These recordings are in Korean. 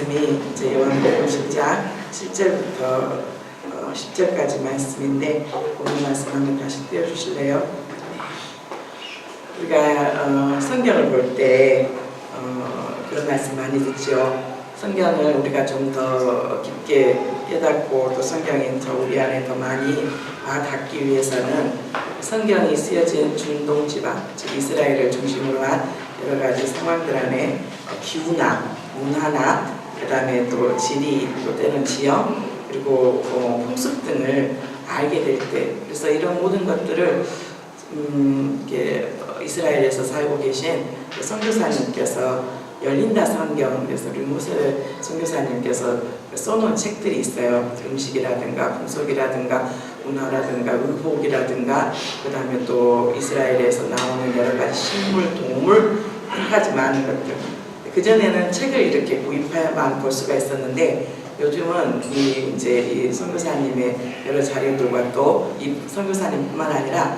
말씀이 이제 요한복음 10장 7절부터 10절까지 말씀인데 오늘 말씀 한번 다시 띄워주실래요? 우리가 성경을 볼 때 그런 말씀 많이 듣죠. 성경을 우리가 좀 더 깊게 깨닫고 또 성경이 더 우리 안에 더 많이 와닿기 위해서는 성경이 쓰여진 중동 지방, 즉 이스라엘을 중심으로 한 여러 가지 상황들 안에 기후나 문화나 그 다음에 또 지리, 또 때는 지형, 그리고 풍습 등을 알게 될 때, 그래서 이런 모든 것들을 이렇게 이스라엘에서 살고 계신 선교사님께서 열린다 성경, 그래서 우리 모세 선교사님께서 써놓은 책들이 있어요. 음식이라든가 풍속이라든가 문화라든가 의복이라든가 그 다음에 또 이스라엘에서 나오는 여러 가지 식물, 동물, 여러 가지 많은 것들. 그전에는 책을 이렇게 구입해만 볼 수가 있었는데 요즘은 이 선교사님의 여러 자료들과 또 이 선교사님뿐만 아니라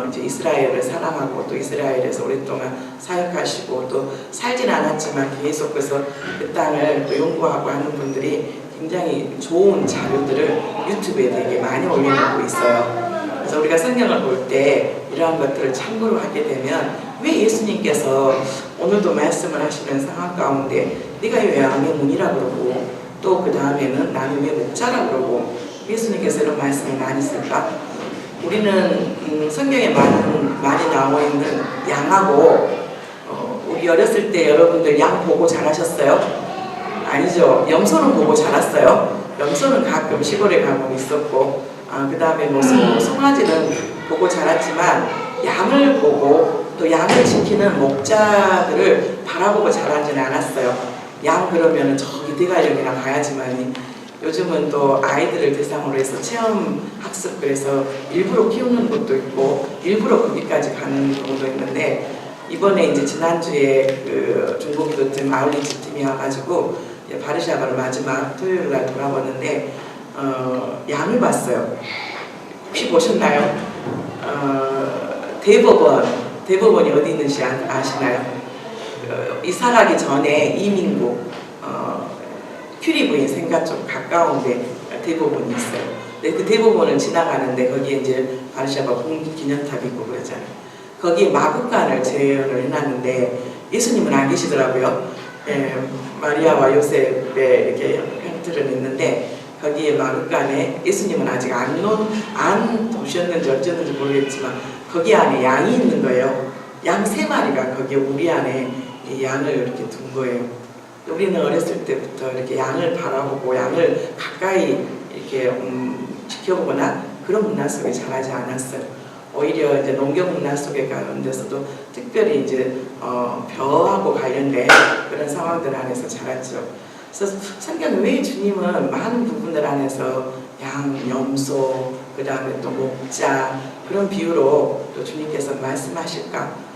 이제 이스라엘을 사랑하고 또 이스라엘에서 오랫동안 사역하시고 또 살진 않았지만 계속해서 그 땅을 또 연구하고 하는 분들이 굉장히 좋은 자료들을 유튜브에 되게 많이 올려놓고 있어요. 그래서 우리가 성경을 볼 때 이러한 것들을 참고로 하게 되면 왜 예수님께서 오늘도 말씀을 하시는 상황 가운데 네가 왜 양의 문이라 그러고 또 그 다음에는 나는 왜 목자라 그러고 예수님께서 이런 말씀을 많이 쓸까? 우리는 성경에 많이 나와 있는 양하고 우리 어렸을 때 여러분들 양 보고 자라셨어요? 아니죠. 염소는 보고 자랐어요. 염소는 가끔 시골에 가면 있었고 그 다음에 뭐 송아지는 보고 자랐지만 양을 보고 또 양을 지키는 목자들을 바라보고 자라지는 않았어요. 양 그러면 저기 대관령이나 가야지만이 요즘은 또 아이들을 대상으로 해서 체험 학습 그래서 일부러 키우는 것도 있고 일부러 거기까지 가는 경우도 있는데 이번에 이제 지난주에 그 중고기도팀 아울리지 팀이 와가지고 바르샤바를 마지막 토요일 날 돌아봤는데 양을 봤어요. 혹시 보셨나요? 대법원이 어디 있는지 아시나요? 이사 가기 전에 이민국 큐리 부인 생가 좀 가까운데 대법원이 있어요. 근데 그 대법원을 지나가는데 거기에 이제 바르샤바 기념탑이 있고 그러잖아요. 거기에 마구간을 재현을 해놨는데 예수님은 안 계시더라고요. 마리아와 요셉의 이렇게 형틀은 있는데 거기에 마구간에 예수님은 아직 안 오셨는지 어쩌는지 모르겠지만 거기 안에 양이 있는 거예요. 양 3마리가 거기에 우리 안에 이 양을 이렇게 둔 거예요. 우리는 어렸을 때부터 이렇게 양을 바라보고 양을 가까이 이렇게 지켜보거나 그런 문화 속에 자라지 않았어요. 오히려 이제 농경 문화 속에 가는 데서도 특별히 이제 벼하고 관련된 그런 상황들 안에서 자랐죠. 그래서 성경 왜 주님은 많은 부분들 안에서 양, 염소, 그 다음에 또 목자 그런 비유로 또 주님께서 말씀하실까?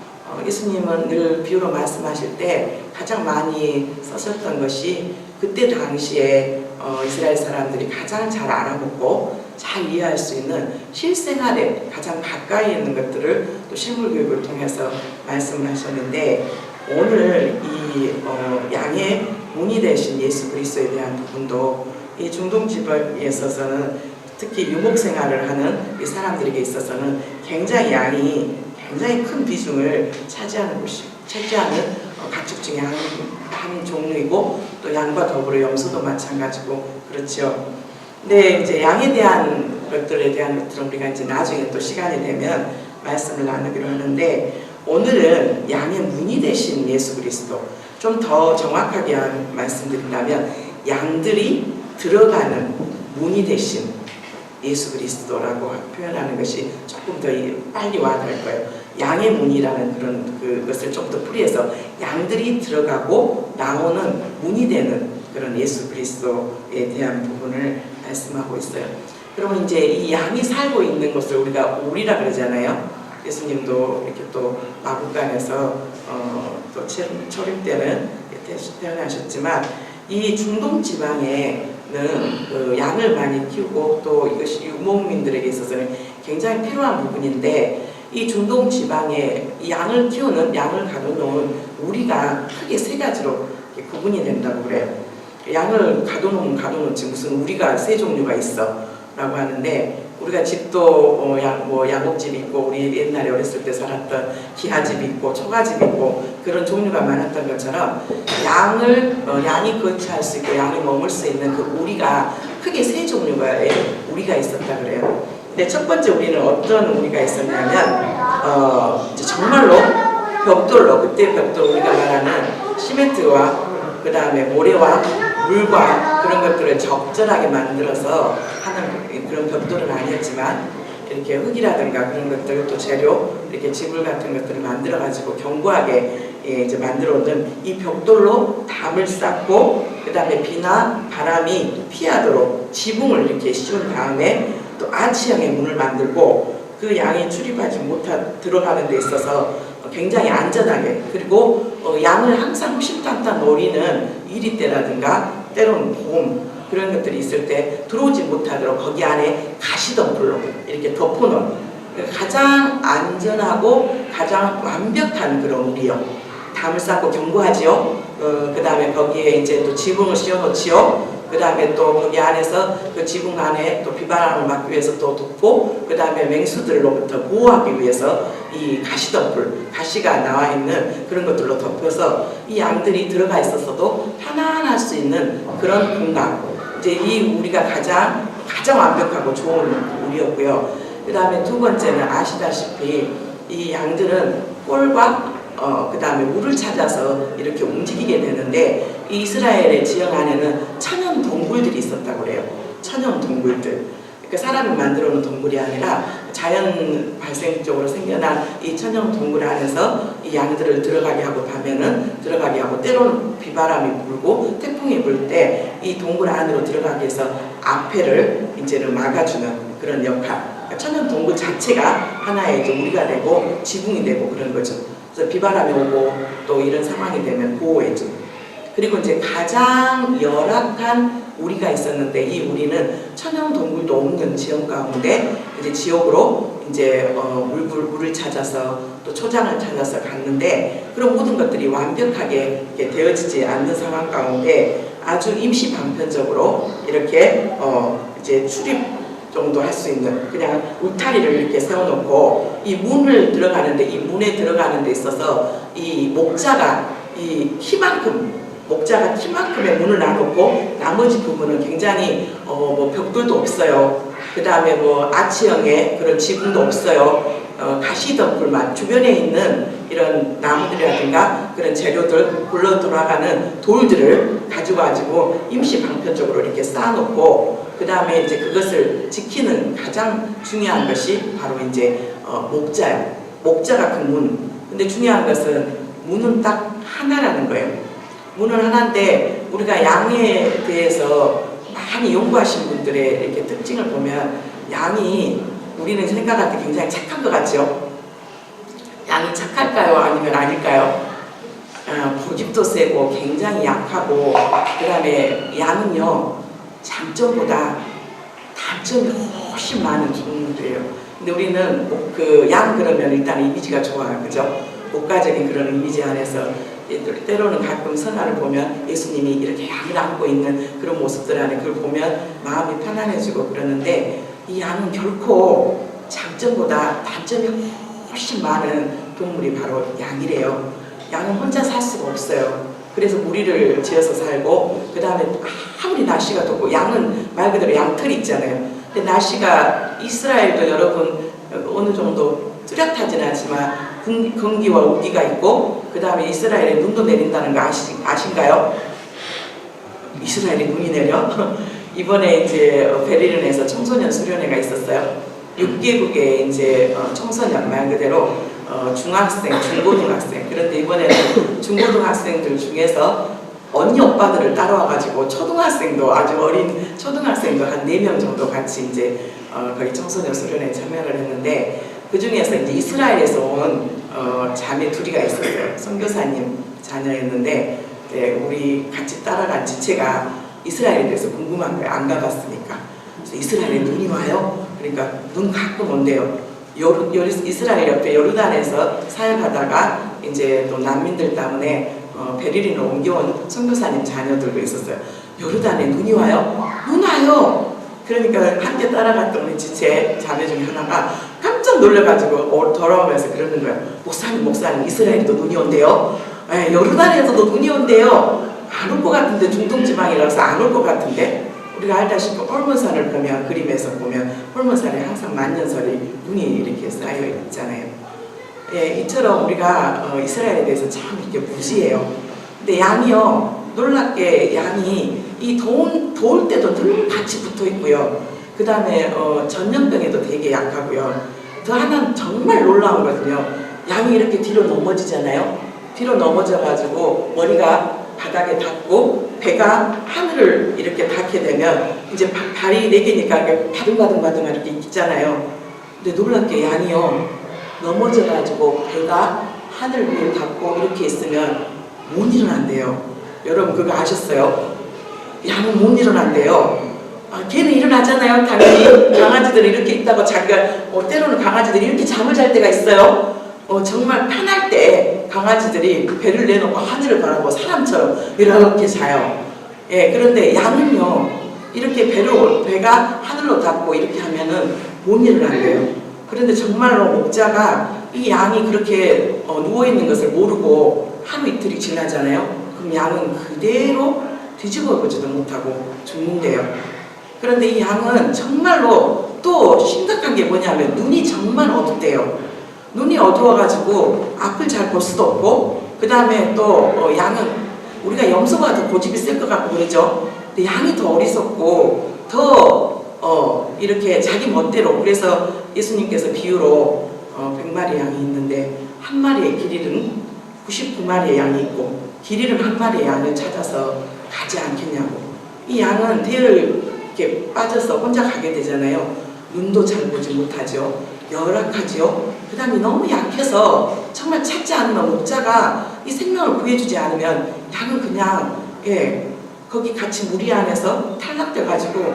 예수님은 늘 비유로 말씀하실 때 가장 많이 쓰셨던 것이 그때 당시에 이스라엘 사람들이 가장 잘 알아먹고 잘 이해할 수 있는 실생활에 가장 가까이 있는 것들을 또 실물교육을 통해서 말씀을 하셨는데 오늘 이 양의 문이 되신 예수 그리스도에 대한 부분도 이 중동 지방에 있어서는 특히 유목생활을 하는 이 사람들에게 있어서는 굉장히 양이 굉장히 큰 비중을 차지하는 가축 중에 한 종류이고 또 양과 더불어 염소도 마찬가지고 그렇죠. 근데 이제 양에 대한 것들에 대한 것들은 우리가 이제 나중에 또 시간이 되면 말씀을 나누기로 하는데 오늘은 양의 문이 되신 예수 그리스도 좀 더 정확하게 말씀드린다면 양들이 들어가는 문이 되신 예수 그리스도라고 표현하는 것이 조금 더 빨리 와닿을 거예요. 양의 문이라는 그런 그것을 좀 더 풀이해서 양들이 들어가고 나오는 문이 되는 그런 예수 그리스도에 대한 부분을 말씀하고 있어요. 그러면 이제 이 양이 살고 있는 것을 우리가 우리라 그러잖아요. 예수님도 이렇게 또 마구간에서 또 초림 때는 태어나셨지만 이 중동 지방에는 그 양을 많이 키우고 또 이것이 유목민들에게 있어서는 굉장히 필요한 부분인데 이 중동 지방에 이 양을 키우는 양을 가둬놓은 우리가 크게 3가지로 구분이 된다고 그래요. 양을 가둬놓으면 가둬놓지 무슨 우리가 세 종류가 있어 라고 하는데, 우리가 집도 야곡집 있고 우리 옛날에 어렸을 때 살았던 기하집 있고 초가집 있고 그런 종류가 많았던 것처럼 양이 거치할 수 있고 양이 머물 수 있는 그 우리가 크게 세 종류의 우리가 있었다 그래요. 근데 첫 번째 우리는 어떤 우리가 있었냐면 이제 정말로 벽돌로, 그때 벽돌 우리가 말하는 시멘트와 그 다음에 모래와 물과 그런 것들을 적절하게 만들어서 하는 그런 벽돌은 아니었지만, 이렇게 흙이라든가 그런 것들, 또 재료, 이렇게 지불 같은 것들을 만들어 가지고 견고하게 이제 만들어 놓은 이 벽돌로 담을 쌓고, 그 다음에 비나 바람이 피하도록 지붕을 이렇게 씌운 다음에 또 아치형의 문을 만들고, 그 양이 출입하지 들어가는 데 있어서 굉장히 안전하게, 그리고 양을 항상 호심탄탄 노리는 이리떼라든가 때로는 곰 그런 것들이 있을 때 들어오지 못하도록 거기 안에 가시덤불로 이렇게 덮어놓은 가장 안전하고 가장 완벽한 그런 우리요. 담을 쌓고 견고하지요. 그 다음에 거기에 이제 또 지붕을 씌워놓지요. 그 다음에 또 거기 안에서 그 지붕 안에 또 비바람을 막기 위해서 또 덮고, 그 다음에 맹수들로부터 보호하기 위해서 이 가시덤불, 가시가 나와 있는 그런 것들로 덮여서 이 양들이 들어가 있었어도 편안할 수 있는 그런 공간. 이제 이 우리가 가장 완벽하고 좋은 우리였고요. 그 다음에 두 번째는 아시다시피 이 양들은 꼴과 그 다음에 물을 찾아서 이렇게 움직이게 되는데, 이 이스라엘의 지형 안에는 천연 동굴들이 있었다고 그래요. 천연 동굴들. 그러니까 사람이 만들어 놓은 동굴이 아니라 자연 발생적으로 생겨난 이 천연 동굴 안에서 이 양들을 들어가게 하고, 밤에는 들어가게 하고, 때로는 비바람이 불고 태풍이 불 때 이 동굴 안으로 들어가기 위해서 앞에를 이제는 막아주는 그런 역할. 그러니까 천연 동굴 자체가 하나의 이제 우리가 되고 지붕이 되고 그런 거죠. 그래서 비바람이 오고 또 이런 상황이 되면 보호해주고. 그리고 이제 가장 열악한 우리가 있었는데, 이 우리는 천연 동굴도 없는 지형 가운데 이제 지옥으로 이제 물을 찾아서 또 초장을 찾아서 갔는데, 그런 모든 것들이 완벽하게 되어지지 않는 상황 가운데 아주 임시 방편적으로 이렇게 이제 출입 정도 할 수 있는 그냥 울타리를 이렇게 세워놓고, 이 문을 들어가는데, 이 문에 들어가는 데 있어서 이 목자가 목자가 키만큼의 문을 놔놓고 나머지 부분은 굉장히 벽돌도 없어요. 그 다음에 아치형의 그런 지붕도 없어요. 가시덤불만, 주변에 있는 이런 나무들이라든가 그런 재료들, 굴러 돌아가는 돌들을 가지고 임시 방편적으로 이렇게 쌓아놓고, 그 다음에 이제 그것을 지키는 가장 중요한 것이 바로 이제 목자예요. 목자가 그 문. 근데 중요한 것은 문은 딱 하나라는 거예요. 문은 하나인데, 우리가 양에 대해서 많이 연구하신 분들의 이렇게 특징을 보면 양이 우리는 생각할 때 굉장히 착한 것 같죠? 양이 착할까요? 아니면 아닐까요? 고집도 세고 굉장히 약하고, 그 다음에 양은요 장점보다 단점이 훨씬 많은 종류들이에요. 근데 우리는 그 양 그러면 일단 이미지가 좋아요, 그죠? 국가적인 그런 이미지 안에서 때로는 가끔 선화를 보면 예수님이 이렇게 양을 안고 있는 그런 모습들 안에 그걸 보면 마음이 편안해지고 그러는데, 이 양은 결코 장점보다 단점이 훨씬 많은 동물이 바로 양이래요. 양은 혼자 살 수가 없어요. 그래서 무리를 지어서 살고, 그 다음에 아무리 날씨가 덥고, 양은 말 그대로 양털이 있잖아요. 근데 날씨가 이스라엘도 여러분 어느 정도 뚜렷하진 않지만 건기와 우기가 있고, 그 다음에 이스라엘에 눈도 내린다는 거 아신가요? 이스라엘에 눈이 내려? 이번에 이제 베를린에서 청소년 수련회가 있었어요. 6개국의 이제 청소년, 말 그대로 중학생, 중고등학생. 그런데 이번에는 중고등학생들 중에서 언니 오빠들을 따라와가지고 초등학생도, 아주 어린 초등학생도 한 4명 정도 같이 이제 거기 청소년 수련회에 참여를 했는데, 그 중에서 이제 이스라엘에서 온 자매 둘이가 있었어요. 선교사님 자녀였는데, 네, 우리 같이 따라간 지체가 이스라엘에 대해서 궁금한 거예요. 안 가봤으니까. 그래서 이스라엘에 눈이 와요? 그러니까 눈 가끔 온대요. 이스라엘 옆에 요르단에서 사역하다가 이제 또 난민들 때문에 베를린으로 옮겨온 선교사님 자녀들도 있었어요. 요르단에 눈이 와요? 눈 와요! 그러니까 함께 따라갔던 우리 지체 자매 중에 하나가 깜짝 놀라가지고 돌아오면서 그러는 거예요. 목사님 이스라엘에도 눈이 온대요. 예, 요르단에서도 눈이 온대요. 안 올 것 같은데, 중동지방이라서 안 올 것 같은데. 우리가 알다시피 홀몬산을 보면, 그림에서 보면 홀몬산에 항상 만년설이 눈이 이렇게 쌓여 있잖아요. 예, 이처럼 우리가 이스라엘에 대해서 참 이렇게 무지해요. 근데 양이요, 놀랍게 양이 이 더울 때도 늘 같이 붙어 있고요. 그 다음에 전염병에도 되게 약하고요. 더 하나는 정말 놀라운 거거든요. 양이 이렇게 뒤로 넘어지잖아요. 뒤로 넘어져가지고 머리가 바닥에 닿고 배가 하늘을 이렇게 닿게 되면 이제 발이 4개니까 이렇게 바둥바둥 이렇게 있잖아요. 근데 놀랍게 양이요, 넘어져가지고 배가 하늘 위에 닿고 이렇게 있으면 못 일어난대요. 여러분 그거 아셨어요? 양은 못 일어난대요. 걔는 일어나잖아요. 당연히 강아지들이 이렇게 있다고 자기가 때로는 강아지들이 이렇게 잠을 잘 때가 있어요. 정말 편할 때 강아지들이 배를 내놓고 하늘을 바라보고 사람처럼 이렇게 자요. 예, 그런데 양은요, 이렇게 배가 하늘로 닿고 이렇게 하면은 못 일어난대요. 그런데 정말로 목자가 이 양이 그렇게 누워있는 것을 모르고 하루 이틀이 지나잖아요. 그럼 양은 그대로 뒤집어 보지도 못하고 죽는데요. 그런데 이 양은 정말로 또 심각한 게 뭐냐면 눈이 정말 어둡대요. 눈이 어두워가지고 앞을 잘 볼 수도 없고, 그 다음에 또 양은 우리가 염소가 더 고집이 쓸 것 같고 그러죠. 근데 양이 더 어리석고 더 이렇게 자기 멋대로, 그래서 예수님께서 비유로 100마리 양이 있는데 한 마리의 길 잃은 99마리의 양이 있고 길 잃은 한 마리의 양을 찾아서 가지 않겠냐고. 이 양은 대를 이렇게 빠져서 혼자 가게 되잖아요. 눈도 잘 보지 못하죠. 열악하죠. 그 다음에 너무 약해서 정말 찾지 않으면, 목자가 이 생명을 구해주지 않으면 양은 그냥 거기 같이 무리 안에서 탈락돼 가지고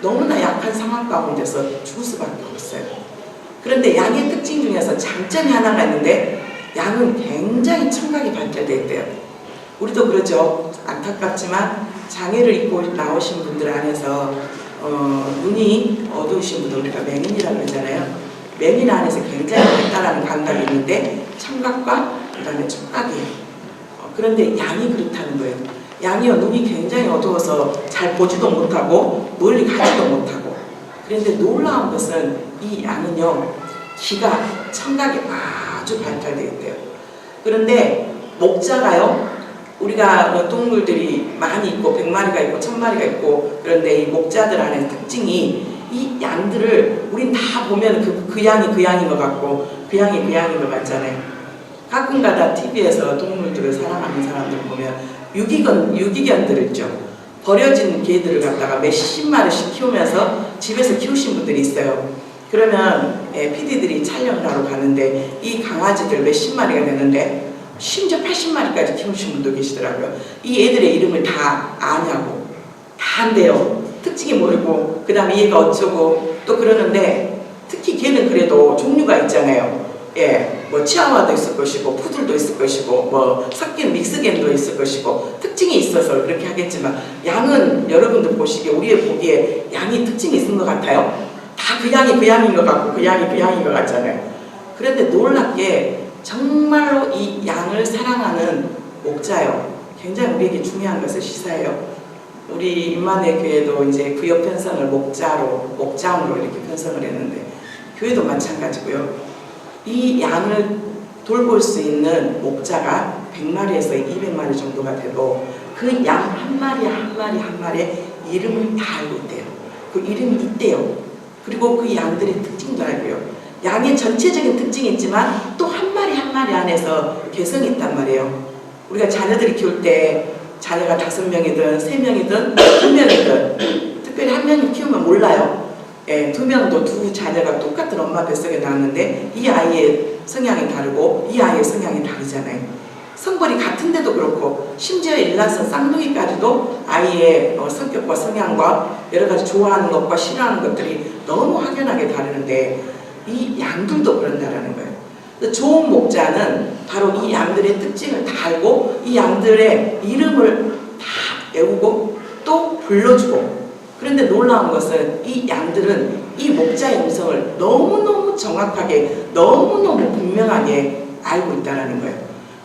너무나 약한 상황 가운데서 죽을 수밖에 없어요. 그런데 양의 특징 중에서 장점이 하나가 있는데, 양은 굉장히 청각이 발달되어 있대요. 우리도 그러죠. 안타깝지만 장애를 입고 나오신 분들 안에서 눈이 어두우신 분들 우리가 맹인이라고 그러잖아요. 맹인 안에서 굉장히 발달하는 감각이 있는데 청각과 그 다음에 촉각이에요. 그런데 양이 그렇다는 거예요. 양이요, 눈이 굉장히 어두워서 잘 보지도 못하고 멀리 가지도 못하고. 그런데 놀라운 것은 이 양은요, 귀가, 청각이 아주 발달되어 있대요. 그런데 목자가요, 우리가 동물들이 많이 있고 100마리가 있고 1000마리가 있고, 그런데 이 목자들 안에 특징이, 이 양들을 우린 다 보면 그 양이 그 양인 것 같고 그 양이 그 양인 것 같잖아요. 가끔가다 TV에서 동물들을 사랑하는 사람들 보면 유기견들 있죠. 버려진 개들을 갖다가 몇십 마리씩 키우면서 집에서 키우신 분들이 있어요. 그러면 PD들이 촬영을 하러 가는데 이 강아지들 몇십 마리가 되는데 심지어 80마리까지 키우신 분도 계시더라고요. 이 애들의 이름을 다 아냐고. 다 안돼요. 특징이 모르고, 그 다음에 얘가 어쩌고 또 그러는데, 특히 걔는 그래도 종류가 있잖아요. 예, 뭐 치아와도 있을 것이고 푸들도 있을 것이고 뭐 섞인 믹스겐도 있을 것이고 특징이 있어서 그렇게 하겠지만, 양은 여러분들 보시기에, 우리의 보기에 양이 특징이 있는 것 같아요. 다 그 양이 그 양인 것 같고 그 양이 그 양인 것 같잖아요. 그런데 놀랍게 정말로 이 양을 사랑하는 목자요, 굉장히 우리에게 중요한 것을 시사해요. 우리 임마누엘 교회도 이제 구역 편성을 목장으로 이렇게 편성을 했는데, 교회도 마찬가지고요. 이 양을 돌볼 수 있는 목자가 100마리에서 200마리 정도가 돼도 그 양 한 마리 한 마리에 이름을 다 알고 있대요. 그 이름이 있대요. 그리고 그 양들의 특징도 알고요. 양의 전체적인 특징이 있지만 또 한 마리 안에서 개성이 있단 말이에요. 우리가 자녀들을 키울 때 자녀가 5명이든 3명이든 2명이든 특별히 한 명이 키우면 몰라요. 예, 2명도 두 자녀가 똑같은 엄마 뱃속에 나왔는데 이 아이의 성향이 다르고 이 아이의 성향이 다르잖아요. 성벌이 같은데도 그렇고, 심지어 일란성 쌍둥이까지도 아이의 성격과 성향과 여러 가지 좋아하는 것과 싫어하는 것들이 너무 확연하게 다르는데, 이 양들도 그런다라는 거예요. 좋은 목자는 바로 이 양들의 특징을 다 알고 이 양들의 이름을 다 외우고 또 불러주고, 그런데 놀라운 것은 이 양들은 이 목자의 음성을 너무너무 정확하게 너무너무 분명하게 알고 있다는 거예요.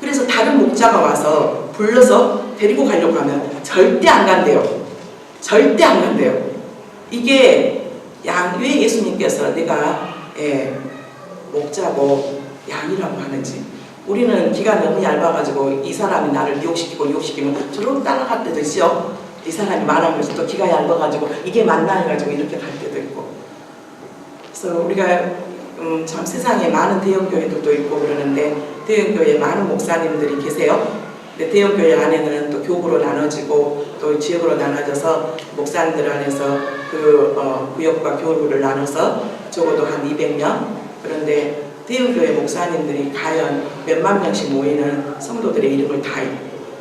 그래서 다른 목자가 와서 불러서 데리고 가려고 하면 절대 안 간대요. 절대 안 간대요. 이게 왜 예수님께서 내가 목자고 양이라고 하는지, 우리는 귀가 너무 얇아가지고 이 사람이 나를 유혹시키면 저로 따라갈 때도 있죠. 이 사람이 말하면서 또 귀가 얇아가지고 이게 맞나 해가지고 이렇게 갈 때도 있고. 그래서 우리가 참 세상에 많은 대형교회들도 있고 그러는데 대형교회에 많은 목사님들이 계세요. 근데 대형교회 안에는 또 교구로 나눠지고 또 지역으로 나눠져서 목사님들 안에서 그 구역과 교구를 나눠서 적어도 한 200명. 그런데 대형교회 목사님들이 과연 몇만 명씩 모이는 성도들의 이름을 다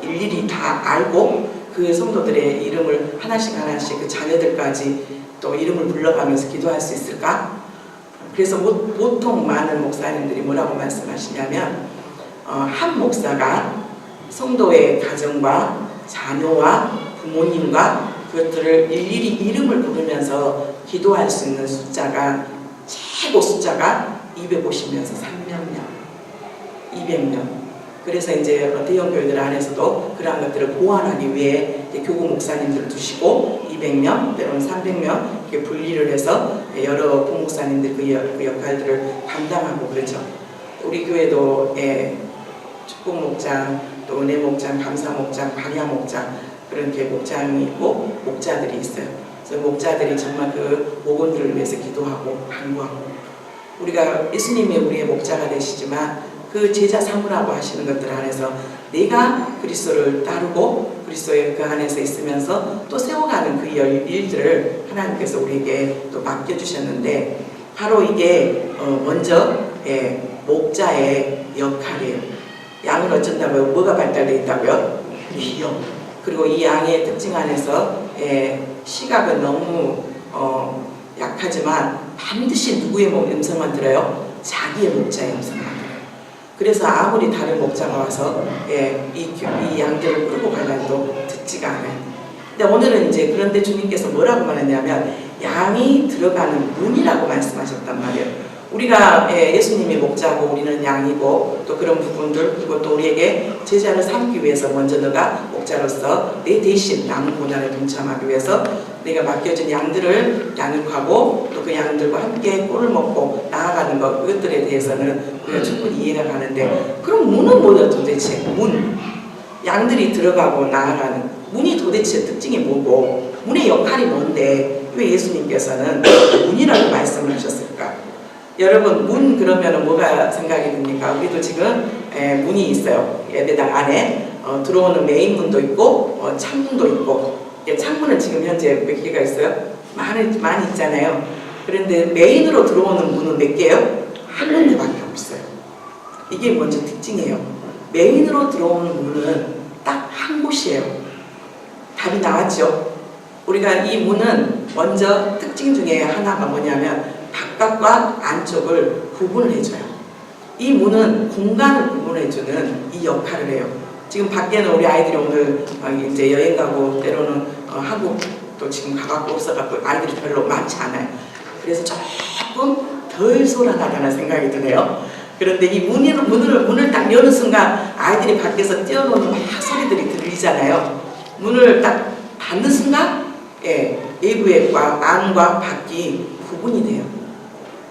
일일이 다 알고 그 성도들의 이름을 하나씩 그 자녀들까지 또 이름을 불러가면서 기도할 수 있을까? 그래서 보통 많은 목사님들이 뭐라고 말씀하시냐면 한 목사가 성도의 가정과 자녀와 부모님과 그것들을 일일이 이름을 부르면서 기도할 수 있는 숫자가 최고 숫자가 250명에서 300명, 200명. 그래서 이제 대형교회들 안에서도 그러한 것들을 보완하기 위해 교구 목사님들을 두시고 200명, 때로는 300명 이렇게 분리를 해서 여러 부목사님들 그 역할들을 감당하고 그렇죠. 우리 교회도 축복 목장, 또 은혜 목장, 감사 목장, 방야 목장 그렇게 목장이 있고 목자들이 있어요. 그래서 목자들이 정말 그 목원들을 위해서 기도하고 간구하고, 우리가 예수님이 우리의 목자가 되시지만 그 제자 삼으라고 하시는 것들 안에서 내가 그리스도를 따르고 그리스도의 그 안에서 있으면서 또 세워가는 그 일들을 하나님께서 우리에게 또 맡겨주셨는데, 바로 이게 먼저 목자의 역할이에요. 양은 어쩐다고요? 뭐가 발달되어 있다고요? 귀요. 그리고 이 양의 특징 안에서 시각은 너무 약하지만 반드시 누구의 음성만 들어요? 자기의 목자의 음성만 들어요. 그래서 아무리 다른 목자가 와서 이 양들을 끌고 가려도 듣지가 않아요. 근데 오늘은 이제 그런데 주님께서 뭐라고 말했냐면 양이 들어가는 문이라고 말씀하셨단 말이에요. 우리가 예수님이 목자고 우리는 양이고 또 그런 부분들, 그리고 또 우리에게 제자를 삼기 위해서 먼저 너가 목자로서 내 대신 남은 고난에 동참하기 위해서 내가 맡겨진 양들을 양육하고 또 그 양들과 함께 꿀을 먹고 나아가는 것, 그것들에 대해서는 우리가 충분히 이해가 가는데, 그럼 문은 뭐다 도대체? 문. 양들이 들어가고 나아가는 문이 도대체 특징이 뭐고 문의 역할이 뭔데 왜 예수님께서는 문이라고 말씀을 하셨을까? 여러분, 문 그러면 뭐가 생각이 듭니까? 우리도 지금 문이 있어요. 예배당 안에 들어오는 메인 문도 있고 창문도 있고. 창문은 지금 현재 몇 개가 있어요? 많이 있잖아요. 그런데 메인으로 들어오는 문은 몇 개예요? 한 군데밖에 없어요. 이게 먼저 특징이에요. 메인으로 들어오는 문은 딱 한 곳이에요. 답이 나왔죠? 우리가 이 문은 먼저 특징 중에 하나가 뭐냐면 바깥과 안쪽을 구분을 해줘요. 이 문은 공간을 구분해주는 이 역할을 해요. 지금 밖에는 우리 아이들이 오늘 이제 여행 가고 때로는 한국도 지금 가갖고 없어갖고 아이들이 별로 많지 않아요. 그래서 조금 덜 소란하다는 생각이 드네요. 그런데 이 문을 딱 여는 순간 아이들이 밖에서 뛰어노는 막 소리들이 들리잖아요. 문을 딱 닫는 순간 외부의 안과 밖이 구분이 돼요.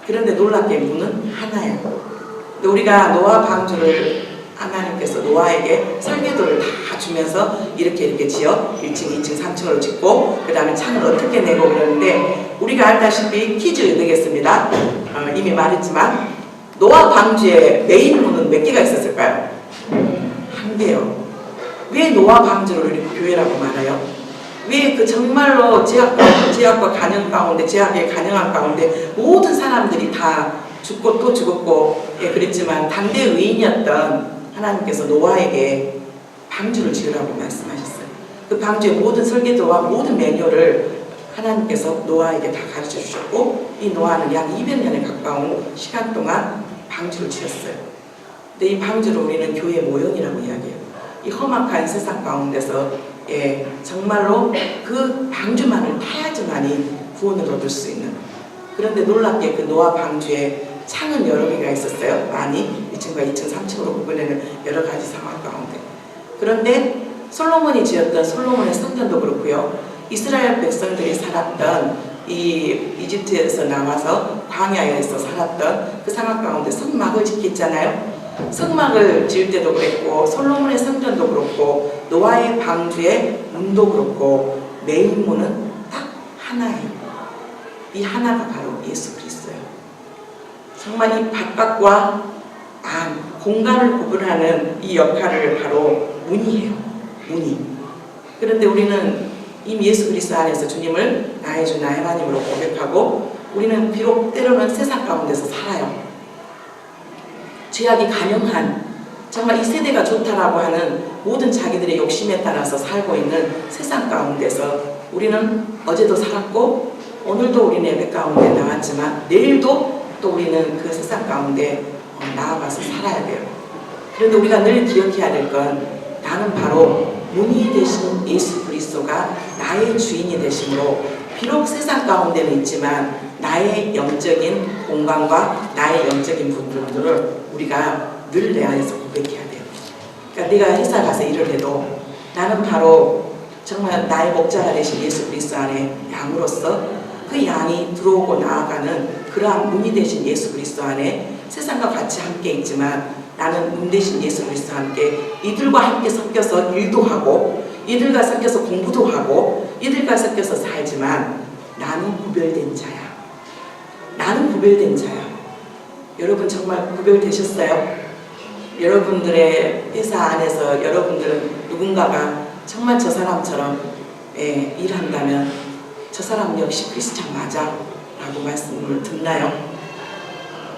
그런데 놀랍게 문은 하나예요. 근데 우리가 노아 방주를 하나님께서 노아에게 설계도를 다 주면서 이렇게 지어 1층, 2층, 3층으로 짓고 그 다음에 창을 어떻게 내고 그러는데, 우리가 알다시피 퀴즈 내겠습니다. 이미 말했지만 노아 방주의 메인 문은 몇 개가 있었을까요? 한 개요. 왜 노아 방주를 이렇게 교회라고 말해요? 왜 그 정말로 제약과 간영 가운데, 제약의 간영한 가운데 모든 사람들이 다 죽고 또 죽었고 그랬지만 당대 의인이었던 하나님께서 노아에게 방주를 지으라고 말씀하셨어요. 그 방주의 모든 설계도와 모든 매뉴얼을 하나님께서 노아에게 다 가르쳐 주셨고, 이 노아는 약 200년에 가까운 시간 동안 방주를 지었어요. 근데 이 방주를 우리는 교회 모형이라고 이야기해요. 이 험악한 세상 가운데서 정말로 그 방주만을 타야지만이 구원을 얻을 수 있는. 그런데 놀랍게 그 노아 방주에 창은 여러 개가 있었어요. 많이 1층과 2층, 3층으로 구분되는 여러 가지 상황 가운데. 그런데 솔로몬이 지었던 솔로몬의 성전도 그렇고요. 이스라엘 백성들이 살았던 이 이집트에서 나와서 광야에서 살았던 그 상황 가운데 성막을 짓겠잖아요. 성막을 지을 때도 그랬고 솔로몬의 성전도 그렇고 노아의 방주의 문도 그렇고 메인 문은 딱 하나예요. 이 하나가 바로 예수 그리스도예요. 정말 이 바깥과 안, 공간을 구분하는 이 역할을 바로 문이 해요. 문이. 그런데 우리는 이미 예수 그리스도 안에서 주님을 나의 주 나의 하나님으로 고백하고 우리는 비록 때로는 세상 가운데서 살아요. 죄악이 간영한 정말 이 세대가 좋다라고 하는 모든 자기들의 욕심에 따라서 살고 있는 세상 가운데서 우리는 어제도 살았고 오늘도 우리는 예배 가운데 나왔지만 내일도 또 우리는 그 세상 가운데 나아가서 살아야 돼요. 그런데 우리가 늘 기억해야 될 건 나는 바로 문이 되신 예수 그리스도가 나의 주인이 되심으로 비록 세상 가운데는 있지만 나의 영적인 공간과 나의 영적인 부분들을 우리가 늘 내 안에서 고백해야 돼요. 그러니까 네가 회사 가서 일을 해도 나는 바로 정말 나의 목자가 되신 예수 그리스도 안에 양으로서 그 양이 들어오고 나아가는 그러한 문이 되신 예수 그리스도 안에 세상과 같이 함께 있지만 나는 문 되신 예수 그리스도와 함께 이들과 함께 섞여서 일도 하고 이들과 섞여서 공부도 하고 이들과 섞여서 살지만 나는 구별된 자야. 나는 구별된 자야. 여러분 정말 구별되셨어요? 여러분들의 회사 안에서 여러분들은 누군가가 정말 저 사람처럼 일한다면 저 사람 역시 크리스찬 맞아 라고 말씀을 듣나요?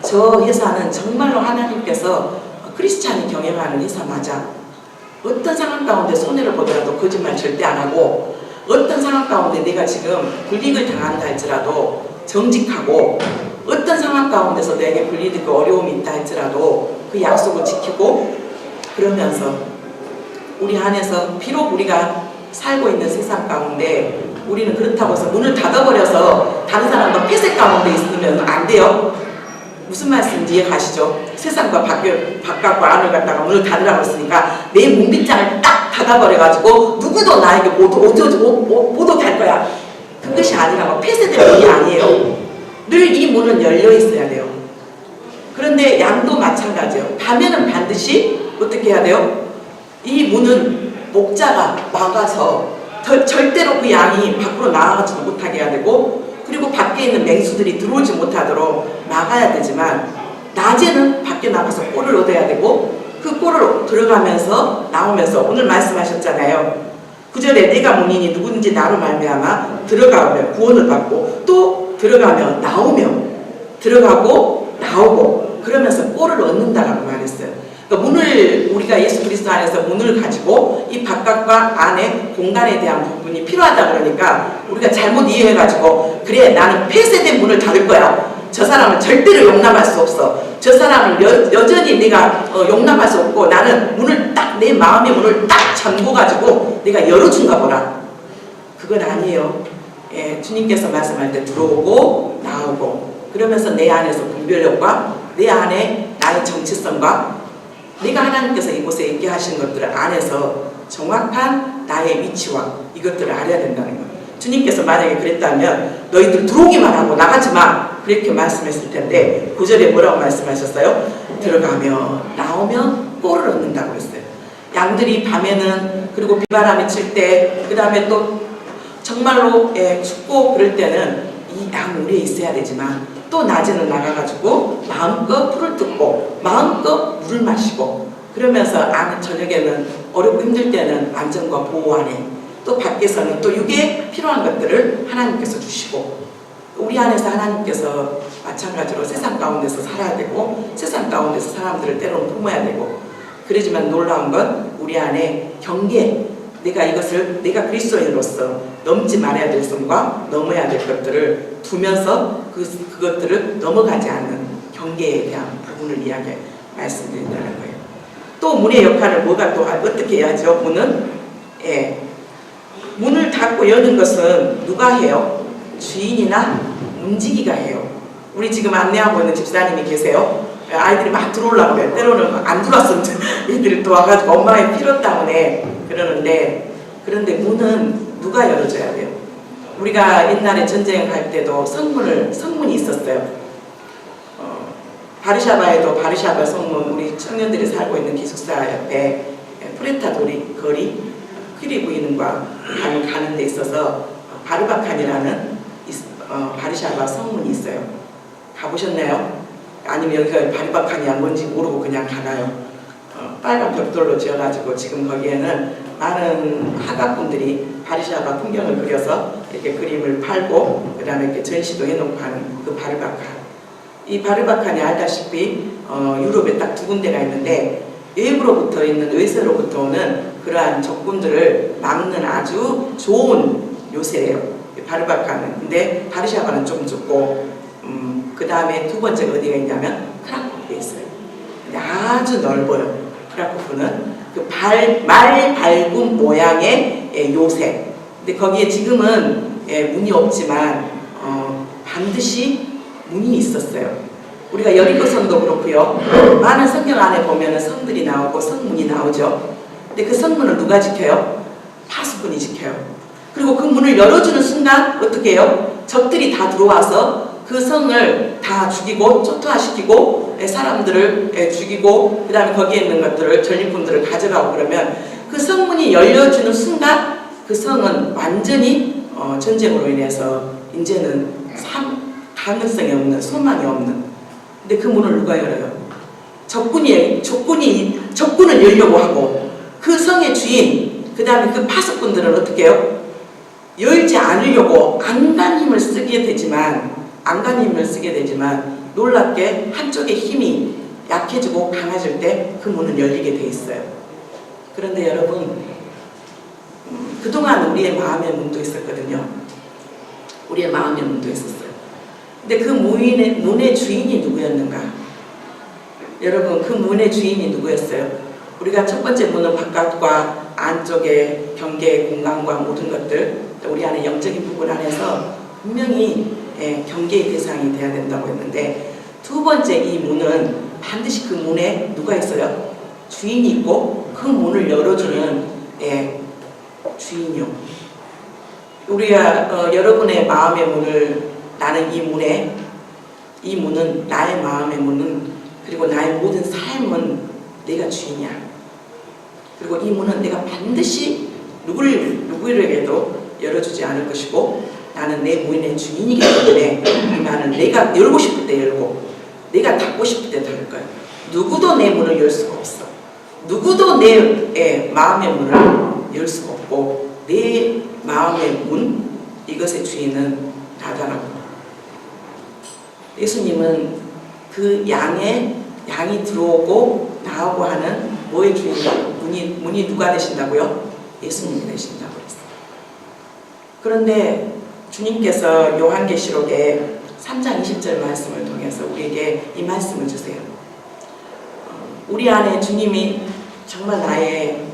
저 회사는 정말로 하나님께서 크리스찬이 경영하는 회사 맞아. 어떤 상황 가운데 손해를 보더라도 거짓말 절대 안 하고 어떤 상황 가운데 내가 지금 불이익을 당한다 할지라도 정직하고 어떤 상황 가운데서 내게 불이익과 어려움이 있다 할지라도 그 약속을 지키고 그러면서 우리 안에서 비록 우리가 살고 있는 세상 가운데 우리는 그렇다고 해서 문을 닫아버려서 다른 사람과 폐쇄 가운데 있으면 안 돼요. 무슨 말씀인지 이해 가시죠? 세상과 바깥과 안을 갖다가 문을 닫으라고 했으니까 내 문빗장을 딱 닫아버려가지고 누구도 나에게 못 오게 할 거야. 그것이 아니라 폐쇄된 문이 아니에요. 늘 이 문은 열려 있어야 돼요. 그런데 양도 마찬가지예요. 밤에는 반드시 어떻게 해야 돼요? 이 문은 목자가 막아서 절대로 그 양이 밖으로 나아가지도 못하게 해야 되고 그리고 밖에 있는 맹수들이 들어오지 못하도록 막아야 되지만 낮에는 밖에 나가서 꼴을 얻어야 되고 그 꼴을 들어가면서 나오면서 오늘 말씀하셨잖아요. 9절에 내가 문이니 누구든지 나로 말미암아 들어가면 구원을 받고 또 들어가면 나오면 들어가고 나오고 그러면서 꼴을 얻는다라고 말했어요. 그러니까 문을 우리가 예수 그리스도 안에서 문을 가지고 이 바깥과 안의 공간에 대한 부분이 필요하다 그러니까 우리가 잘못 이해해가지고 그래 나는 폐쇄된 문을 닫을 거야. 저 사람을 절대로 용납할 수 없어. 저 사람을 여전히 내가 용납할 수 없고 나는 문을 딱 내 마음의 문을 딱 잠궈가지고 내가 열어준가 보라. 그건 아니에요. 주님께서 말씀할 때 들어오고 나오고 그러면서 내 안에서 분별력과 내 안에 나의 정체성과 내가 하나님께서 이곳에 있게 하신 것들 안에서 정확한 나의 위치와 이것들을 알아야 된다는 거예요. 주님께서 만약에 그랬다면 너희들 들어오기만 하고 나가지 마 그렇게 말씀했을 텐데 9절에 뭐라고 말씀하셨어요? 들어가면 나오면 꼴을 얻는다고 했어요. 양들이 밤에는 그리고 비바람이 칠 때 그 다음에 또 정말로 춥고 그럴 때는 이 양 우리에 있어야 되지만 또 낮에는 나가가지고 마음껏 풀을 뜯고 마음껏 물을 마시고 그러면서 저녁에는 어렵고 힘들 때는 안전과 보호 안에 또 밖에서는 또 육에 필요한 것들을 하나님께서 주시고 우리 안에서 하나님께서 마찬가지로 세상 가운데서 살아야 되고 세상 가운데서 사람들을 때로는 품어야 되고 그러지만 놀라운 건 우리 안에 경계 내가 이것을 내가 그리스도인으로서 넘지 말아야 될 선과 넘어야 될 것들을 두면서 그것들을 넘어가지 않는 경계에 대한 부분을 말씀드린다는 거예요. 또 문의 역할을 뭐가 또 어떻게 해야죠? 문은 예, 문을 닫고 여는 것은 누가 해요? 주인이나 문지기가 해요. 우리 지금 안내하고 있는 집사님이 계세요. 아이들이 막 들어오려고 그래요. 때로는 안 들어왔으면 애들이 또 와가지고 엄마의 필요 때문에 그러는데, 그런데 문은 누가 열어줘야 돼요? 우리가 옛날에 전쟁 갈 때도 성문이 있었어요. 바르샤바에도 바르샤바 성문, 우리 청년들이 살고 있는 기숙사 옆에 프레타 거리 퀴리 부인과 가는 데 있어서 바르바칸이라는 바르샤바 성문이 있어요. 가보셨나요? 아니면 여기가 바르바칸이야 뭔지 모르고 그냥 가나요? 빨간 벽돌로 지어가지고 지금 거기에는 많은 화가분들이 바르샤바 풍경을 그려서 이렇게 그림을 팔고 그 다음에 이렇게 전시도 해놓고 하는 그 바르바칸. 이 바르바칸이 알다시피 유럽에 딱 두 군데가 있는데 외부로부터 있는 외세로부터 오는 그러한 적군들을 막는 아주 좋은 요새예요. 바르바칸은. 근데 바르샤바는 좀 좁고 그 다음에 두 번째가 어디가 있냐면 크라쿠프에 있어요. 근데 아주 넓어요. 크라쿠프는 그 말 밝은 모양의 요새. 근데 거기에 지금은 문이 없지만 반드시 문이 있었어요. 우리가 여리고 성도 그렇고요. 많은 성경 안에 보면 성들이 나오고 성문이 나오죠. 근데 그 성문을 누가 지켜요? 파수꾼이 지켜요. 그리고 그 문을 열어주는 순간 어떻게 해요? 적들이 다 들어와서 그 성을 다 죽이고 초토화시키고 사람들을 죽이고 그 다음에 거기에 있는 것들을 전리품들을 가져가고 그러면 그 성문이 열려주는 순간 그 성은 완전히 전쟁으로 인해서 이제는 가능성이 없는, 소망이 없는. 근데 그 문을 누가 열어요? 적군은 열려고 하고 그 성의 주인, 그 다음에 그 파수꾼들은 어떻게 해요? 열지 않으려고 안간힘을 쓰게 되지만 놀랍게 한쪽의 힘이 약해지고 강해질 때 그 문은 열리게 돼 있어요. 그런데 여러분, 그동안 우리의 마음의 문도 있었거든요. 우리의 마음의 문도 있었어요. 근데 그 문의 주인이 누구였는가? 여러분, 그 문의 주인이 누구였어요? 우리가 첫 번째 문은 바깥과 안쪽의 경계 공간과 모든 것들, 우리 안에 영적인 부분 안에서 분명히 경계의 대상이 돼야 된다고 했는데, 두 번째 이 문은 반드시 그 문에 누가 있어요? 주인이 있고 그 문을 열어주는 주인이요. 우리가 여러분의 마음의 문을, 나는 이 문은 나의 마음의 문은, 그리고 나의 모든 삶은 내가 주인이야. 그리고 이 문은 내가 반드시 누구에게도 열어주지 않을 것이고, 나는 내 문의 주인이기 때문에 나는 내가 열고 싶을 때 열고 내가 닫고 싶을 때 닫을 거야. 누구도 내 문을 열 수가 없어. 누구도 내 마음의 문을 열 수가 없고, 내 마음의 문, 이것의 주인은 나다라고. 예수님은 그 양이 들어오고 나오고 하는 뭐의 주인이다? 문이 누가 되신다고요? 예수님이 되신다고 했어요. 그런데 주님께서 요한계시록에 3장 20절 말씀을 통해서 우리에게 이 말씀을 주세요. 우리 안에 주님이 정말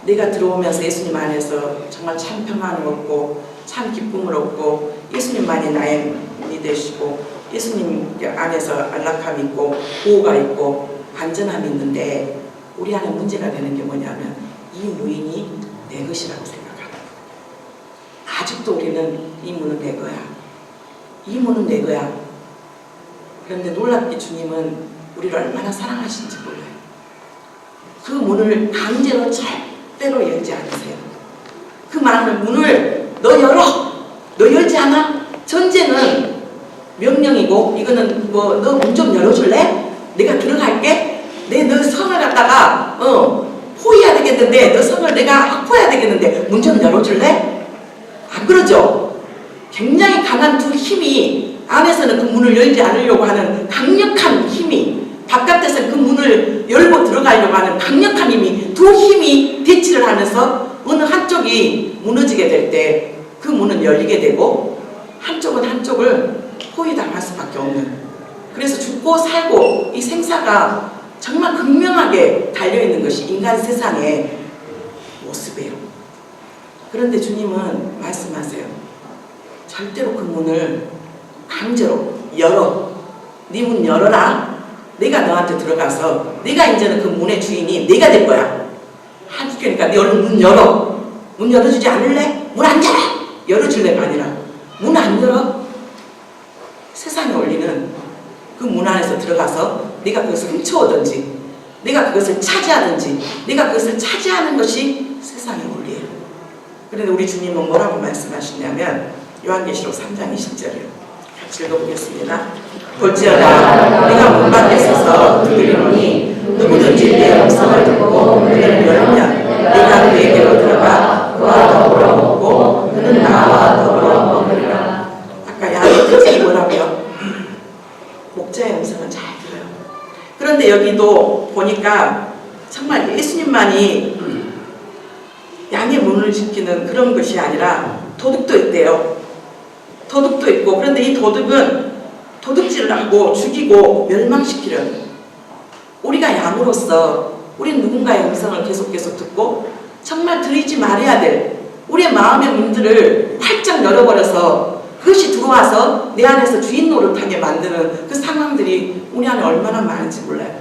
내가 들어오면서 예수님 안에서 정말 참 평안을 얻고 참 기쁨을 얻고 예수님만이 나의 문이 되시고 예수님 안에서 안락함이 있고 보호가 있고 안전함이 있는데, 우리 안에 문제가 되는 게 뭐냐면 이 무인이 내 것이라고 생각하는 거예요. 아직도 우리는 이 문은 내 거야. 이 문은 내 거야. 그런데 놀랍게 주님은 우리를 얼마나 사랑하시는지 몰라요. 그 문을 강제로 절대로 열지 않으세요. 그 문을 너 열어! 너 열지 않아? 전제는 명령이고, 이거는 너 문 좀 열어줄래? 내가 들어갈게? 너 성을 갖다가 포위해야 되겠는데, 너 성을 내가 확보해야 되겠는데 문 좀 열어줄래? 안 그러죠? 굉장히 강한 두 힘이 안에서는 그 문을 열지 않으려고 하는 강력한 힘이, 바깥에서는 그 문을 열고 들어가려고 하는 강력한 힘이, 두 힘이 대치를 하면서 어느 한쪽이 무너지게 될 때 그 문은 열리게 되고 한쪽은 한쪽을 포위당할 수밖에 없는, 그래서 죽고 살고 이 생사가 정말 극명하게 달려있는 것이 인간 세상의 모습이에요. 그런데 주님은 말씀하세요. 절대로 그 문을 강제로 열어. 네 문 열어라. 내가 너한테 들어가서 네가 이제는 그 문의 주인이 내가 될 거야. 그러니까 네 얼른 문 열어. 문 열어주지 않을래? 문 안 열어. 열어줄래가 아니라 문 안 열어. 세상에 올리는 그 문 안에서 들어가서 네가 그것을 훔쳐오든지 네가 그것을 차지하든지 네가 그것을 차지하는 것이 세상의 원리예요. 그런데 우리 주님은 뭐라고 말씀하시냐면 요한계시록 3장 20절을 같이 읽어보겠습니다. 볼지어다 네가 문 밖에 서서 두드리노니 누구든지 내 음성을 듣고 문을 열면 네가 그에게로 들어가 그와 더불어 먹고 그는 나와 더불어 먹으리라. 아까 야의 뜻이 뭐라고요? 목자의 음성은 잘 들어요. 그런데 여기도 보니까 정말 예수님만이 양의 문을 지키는 그런 것이 아니라 도둑도 있대요. 도둑도 있고, 그런데 이 도둑은 도둑질을 하고 죽이고 멸망시키려는, 우리가 양으로서 우리는 누군가의 음성을 계속 듣고 정말 들이지 말아야 될 우리의 마음의 문들을 활짝 열어버려서 그것이 들어와서 내 안에서 주인 노릇하게 만드는 그 상황들이 우리 안에 얼마나 많은지 몰라요.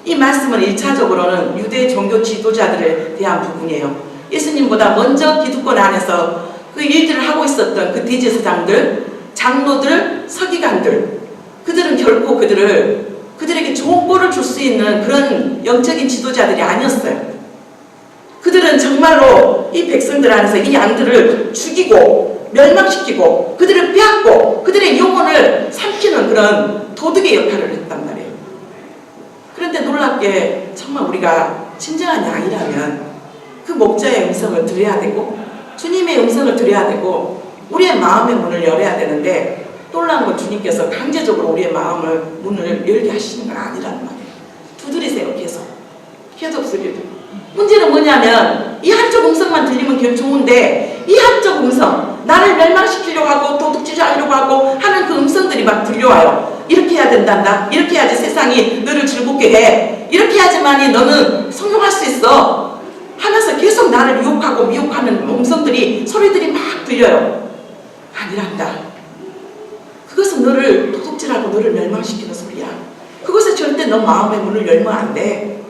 이 말씀은 1차적으로는 유대 종교 지도자들에 대한 부분이에요. 예수님보다 먼저 기득권 안에서 그 일들을 하고 있었던 그 대제사장들, 장로들, 서기관들, 그들은 결코 그들에게 좋은 꼴을 줄 수 있는 그런 영적인 지도자들이 아니었어요. 그들은 정말로 이 백성들 안에서 이 양들을 죽이고 멸망시키고 그들을 빼앗고 그들의 영혼을 삼키는 그런 도둑의 역할을 했단 말이에요. 그런데 놀랍게 정말 우리가 진정한 양이라면 그 목자의 음성을 들어야 되고 주님의 음성을 들어야 되고 우리의 마음의 문을 열어야 되는데, 놀라운 건 주님께서 강제적으로 우리의 마음을 문을 열게 하시는 건 아니란 말이에요. 두드리세요. 계속 소리를. 문제는 뭐냐면 이 한쪽 음성만 들리면 좋은데 이 한쪽 음성, 나를 멸망시키려고 하고 도둑질하려고 하고 하는 그 음성들이 막 들려와요. 이렇게 해야 된단다. 이렇게 해야지 세상이 너를 즐겁게 해. 이렇게 해야지만이 너는 성공할 수 있어. 하면서 계속 나를 유혹하고 미혹하는 음성들이, 소리들이 막 들려요. 아니란다. 그것은 너를 도둑질하고 너를 멸망시키는 소리야. 그것에 절대 너 마음의 문을 열면 안 돼.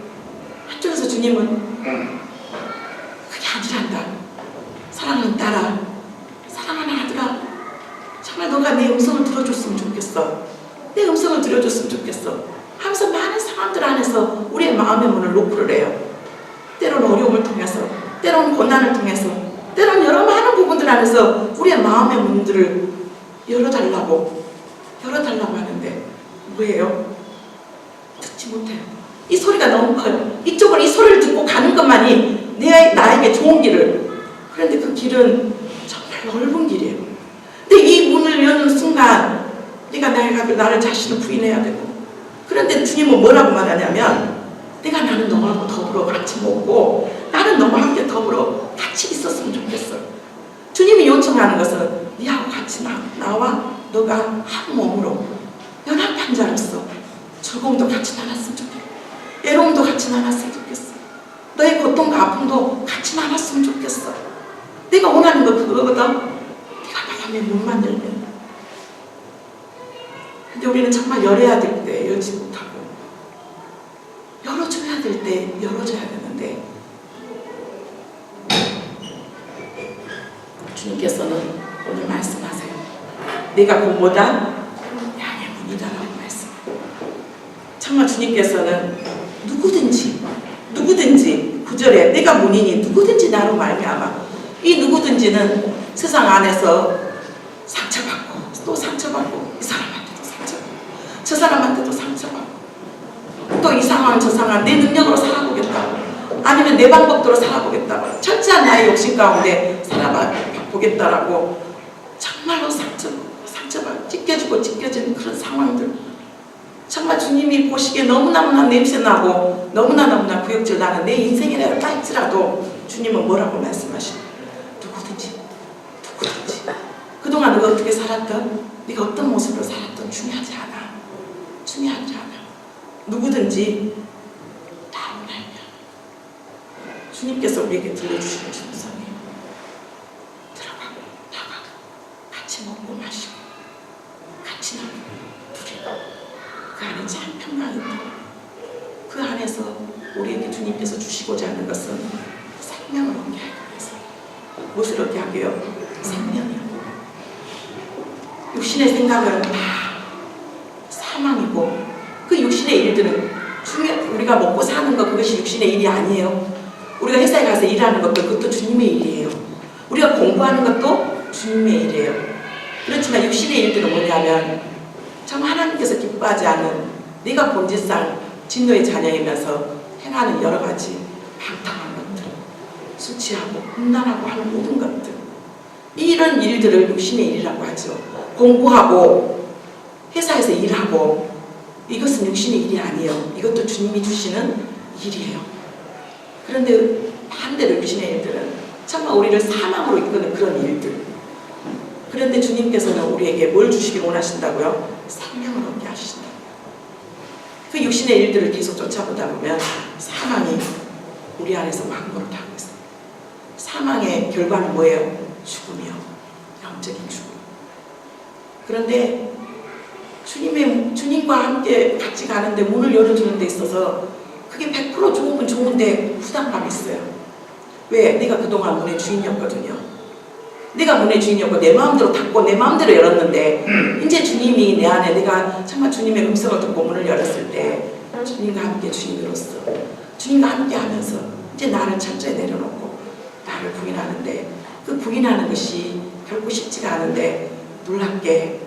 한쪽에서 주님은 그게 아니란다. 사랑하는 딸아, 사랑하는 아들아, 정말 너가 내 음성을 들어줬으면 좋겠어. 내 음성을 들어줬으면 좋겠어. 하면서 많은 상황들 안에서 우리의 마음의 문을 노크를 해요. 때로는 어려움을 통해서, 때로는 고난을 통해서, 때로는 여러 많은 부분들 안에서 우리의 마음의 문들을 열어달라고 하는데 뭐예요? 듣지 못해요. 이 소리가 너무 커요. 이쪽은 이 소리를 듣고 가는 것만이 나에게 좋은 길을. 그런데 그 길은 정말 넓은 길이에요. 근데 이 문을 여는 순간 내가 나를 자신을 부인해야 되고, 그런데 주님은 뭐라고 말하냐면 나는 너하고 더불어 같이 먹고 나는 너와 함께 더불어 같이 있었으면 좋겠어. 주님이 요청하는 것은 네하고 같이 나와 너가 한 몸으로 연합한 자로서 즐거움도 같이 나눴으면 좋겠어. 애로움도 같이 나눴으면 좋겠어. 너의 고통과 아픔도 같이 나눴으면 좋겠어. 내가 원하는 거 그거거든. 네가 나의 문만 열면. 근데 우리는 정말 열어야 될 때 열지 못하고 열어줘야 될 때 열어줘야 되는데, 주님께서는 오늘 말씀하세요. 내가 곧보다 양의 문이다라고 말씀해요. 정말 주님께서는 누구든지 9절에 내가 문이니 누구든지 나로 말미암아, 이 누구든지는 세상 안에서 상처받고 또 상처받고, 이 사람한테도 상처받고 저 사람한테도 상처받고 또 이 상황 저 상황 내 능력으로 살아보겠다, 아니면 내 방법대로 살아보겠다, 철저한 나의 욕심 가운데 살아보겠다라고 정말로 상처받고 찢겨지는 그런 상황들, 정말 주님이 보시기에 너무나 냄새나고 너무나 구역질 나는 내 인생이라 할지라도 주님은 뭐라고 말씀하시나요? 누구든지 그동안 네가 어떻게 살았던, 네가 어떤 모습으로 살았던 중요하지 않아. 누구든지 주님께서 우리에게 들려주시는 음성이에요. 들어가고 나가고 같이 먹고 마시고 같이 나누고 누리고 그 안에 참 평강이 있다. 그 안에서 우리에게 주님께서 주시고자 하는 것은 생명을 얻게 하기 위해서. 무엇을 얻게 하게요? 생명이요. 육신의 생각은 다 사망이고 그 육신의 일들은 우리가 먹고 사는 것 그것이 육신의 일이 아니에요. 우리가 회사에 가서 일하는 것도 그것도 주님의 일이에요. 우리가 공부하는 것도 주님의 일이에요. 그렇지만 육신의 일들은 뭐냐면 참 하나님께서 기뻐하지 않은 네가 본질상 진노의 자녀이면서 행하는 여러 가지 방탕한 것들, 술 취하고 음란하고 하는 모든 것들, 이런 일들을 육신의 일이라고 하죠. 공부하고 회사에서 일하고 이것은 육신의 일이 아니에요. 이것도 주님이 주시는 일이에요. 그런데 반대로 육신의 일들은 정말 우리를 사망으로 이끄는 그런 일들. 그런데 주님께서는 우리에게 뭘 주시기 원하신다고요? 생명을 얻게 하신다고요. 그 육신의 일들을 계속 쫓아보다 보면 사망이 우리 안에서 왕노릇 하고 있어요. 사망의 결과는 뭐예요? 죽음이요. 영적인 죽음. 그런데 주님과 함께 같이 가는데 문을 열어주는 데 있어서 그게 100% 좋으면 좋은데 부담감이 있어요. 왜? 내가 그동안 문의 주인이었거든요. 내가 문의 주인이었고 내 마음대로 닫고 내 마음대로 열었는데 이제 주님이 내 안에 내가 정말 주님의 음성을 듣고 문을 열었을 때 주님과 함께 주인으로서 주님과 함께 하면서 이제 나를 철저히 내려놓고 나를 부인하는데 그 부인하는 것이 결코 쉽지가 않은데 놀랍게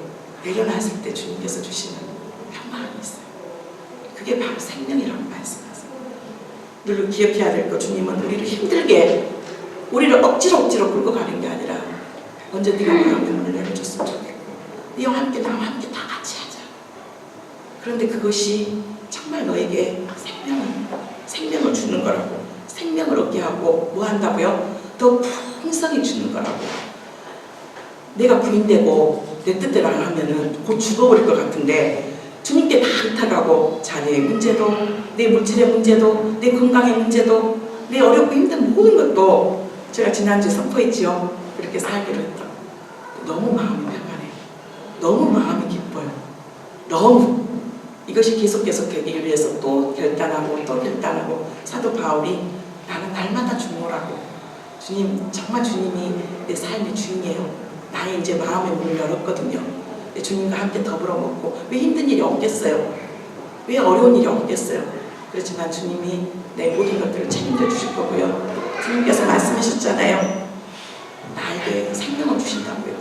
내려놨을 때 주님께서 주시는 평강이 있어요. 그게 바로 생명이라고 말씀하세요. 늘 기억해야 될 것, 주님은 우리를 힘들게 우리를 억지로 끌고 가는 게 아니라 먼저 네가 마음의 문을 열어줬으면 좋겠고 네와 함께 나와 함께 다 같이 하자. 그런데 그것이 정말 너에게 생명을 주는 거라고, 생명을 얻게 하고 뭐 한다고요? 더 풍성히 주는 거라고. 내가 부인되고 내 뜻대로 안 하면은 곧 죽어버릴 것 같은데 주님께 다 의탁하고 자녀의 문제도 내 물질의 문제도 내 건강의 문제도 내 어렵고 힘든 모든 것도 제가 지난주에 선포했지요. 그렇게 살기로 했다. 너무 마음이 평안해요. 너무 마음이 기뻐요. 너무 이것이 계속 되기 위해서 또 결단하고 사도 바울이 나는 날마다 주노라고 주님 정말 주님이 내 삶의 주인이에요. 나의 이제 마음의 문을 열었거든요. 주님과 함께 더불어 먹고 왜 힘든 일이 없겠어요? 왜 어려운 일이 없겠어요? 그렇지만 주님이 내 모든 것들을 책임져 주실 거고요. 주님께서 말씀하셨잖아요. 나에게 생명을 주신다고요.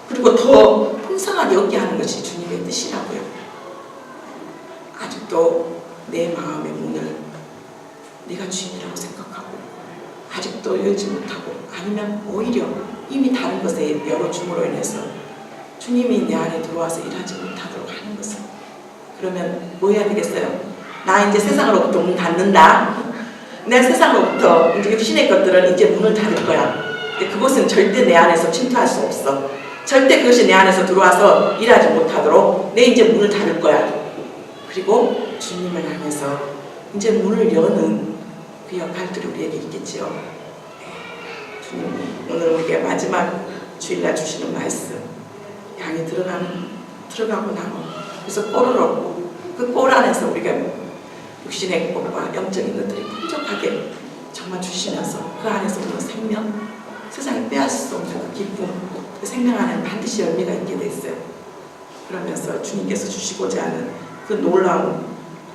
그리고 더 풍성하게 얻게 하는 것이 주님의 뜻이라고요. 아직도 내 마음의 문을 네가 주인이라고 생각하고 아직도 열지 못하고 아니면 오히려 이미 다른 것에 열어줌으로 인해서 주님이 내 안에 들어와서 일하지 못하도록 하는 것은 그러면 뭐 해야 되겠어요? 나 이제 세상으로부터 문 닫는다. 내 세상으로부터 이제 육신의 것들은 이제 문을 닫을 거야. 그것은 절대 내 안에서 침투할 수 없어. 절대 그것이 내 안에서 들어와서 일하지 못하도록 내 이제 문을 닫을 거야. 그리고 주님을 향해서 이제 문을 여는 그 역할들이 우리에게 있겠지요. 주님 오늘 우리에게 마지막 주일날 주시는 말씀 양이 들어가고 나면 그래서 꼴을 얻고 그 꼴 안에서 우리가 육신의 것과 영적인 것들이 풍족하게 정말 주시면서 그 안에서 오는 생명 세상에 빼앗을 수 없는 그 기쁨 그 생명 안에는 반드시 열매가 있게 됐어요. 그러면서 주님께서 주시고자 하는 그 놀라운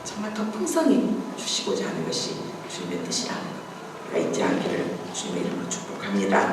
정말 더 풍성히 주시고자 하는 것이 주님의 뜻이라는 것 우리가 잊지 않기를 주님의 이름으로 축복합니다.